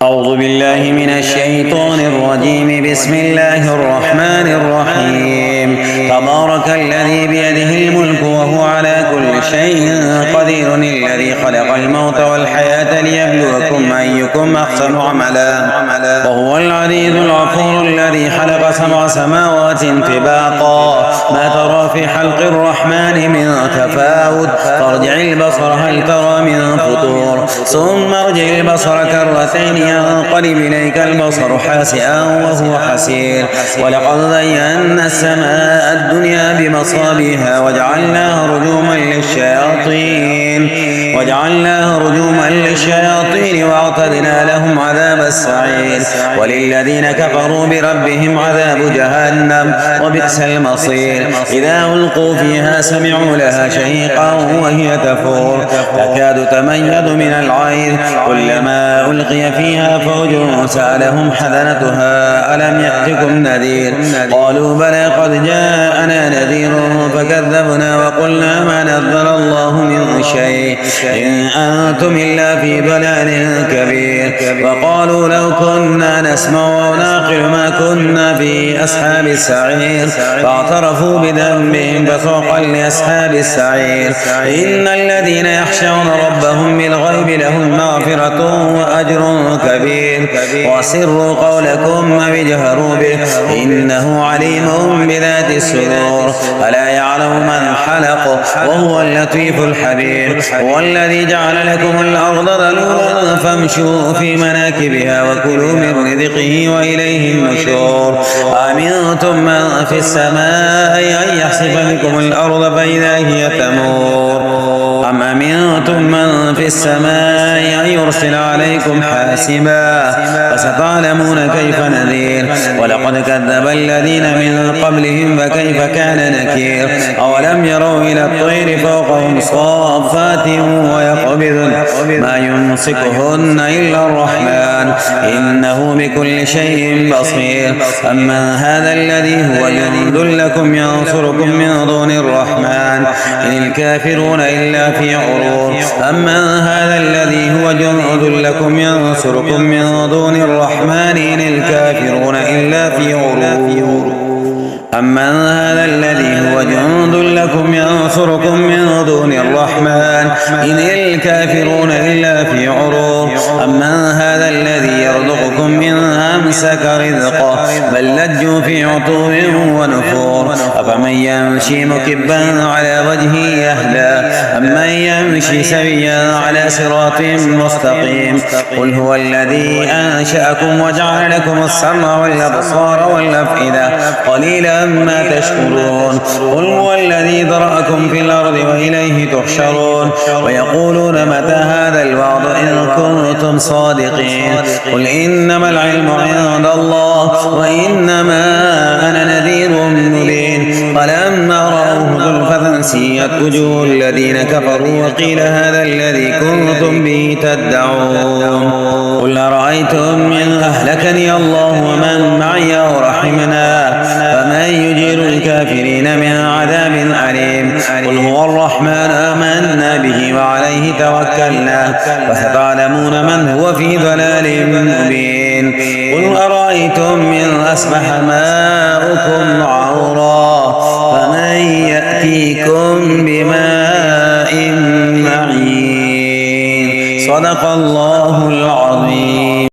أعوذ بالله من الشيطان الرجيم. بسم الله الرحمن الرحيم. تبارك الذي بيده الملك وهو على كل شيء قدير، الذي خلق الموت والحياة ليبلوكم أيكم أحسن عملا، وهو العزيز الغفور، الذي خلق 7 سماوات طباقا ما ترى في خلق الرحمن من تفاوت، فارجع البصر هل ترى من فطور، ثم ارجع البصر كرتين ينقلب إليك البصر خاسئا وهو حسير. ولقد زينا السماء الدنيا بمصابيها وجعلناها رجوما للشياطين واعتدنا لهم عذاب السعير. وللذين كفروا بربهم عذاب جهنم وبئس المصير. إذا ألقوا فيها سمعوا لها شهيقا وهي تفور تكاد تميز من الغيظ، كلما ألقي فيها فوج سألهم حذنتها ألم يأتكم نذير، قالوا بلى قد جاءنا نذير فكذبنا وقلنا ما نزل الله من شيء إن أنتم إلا في ضلال كبير. وقالوا لو كنا نسمع أو نعقل ما كنا في أصحاب السعير، فاعترفوا بذنبهم فسوقا لأصحاب السعير. إن الذين يخشون ربهم بالغيب لهم مغفرة وأجر كبير. وسروا قولكم واجهروا به إنه عليم بذات الصدور. ألا يعلم من خلق وهو اللطيف الخبير. هو الذي جعل لكم الأرض ذلولا فامشوا في مناكبها وكلوا من رزقه وإليه النشور. أمنتم من في السماء أن يخسف بكم الأرض فإذا هي تمور، أم أمنتم من في السماء أن يرسل عليكم حاسبا، فستعلمون كيف نذير. ولقد كذب الذين من قبلهم فكيف كان نكير. أولم يروا إلى الطير فوقهم صافات ويقبضن ما يمسكهن إلا الرحمن إنه بكل شيء بصير. أما هذا الذي هو جند لكم ينصركم من دون الرحمن إن الكافرون إلا في غرور. أما هذا الذي هو جند لكم ينصركم من دون الرحمن إن الكافرون إلا في غرور. أما هذا الذي هو جند لكم ينصركم من دون الرحمن إن الكافرون إلا في غرور. أما هذا الذي يرزقكم من أمسك رزقه بل لجوا في عتو ونفور. أفمن يمشي مكبا على وجهه أهدى أمن يمشي سويا على صراط مستقيم. قل هو الذي أنشأكم وجعل لكم السمع والأبصار والأفئدة قليلا ما تشكرون. قل هو الذي ذرأكم في الأرض وإليه تحشرون. ويقولون متى هذا الوعد إن كنتم صادقين. قل إنما العلم عند الله وإنما أنا نذير مبين. فلما رأوه زلفة سيئت وجوه الذين كفروا وقيل هذا الذي كنتم به تدعون. قل أرأيتم إن أهلكني الله ومن معي أو رحمنا فمن يجير الكافرين من عذاب أليم. قل هو الرحمن آمنا به وعليه توكلنا فستعلمون من هو في ضلال مبين. قل أرأيتم إن أصبح ماؤكم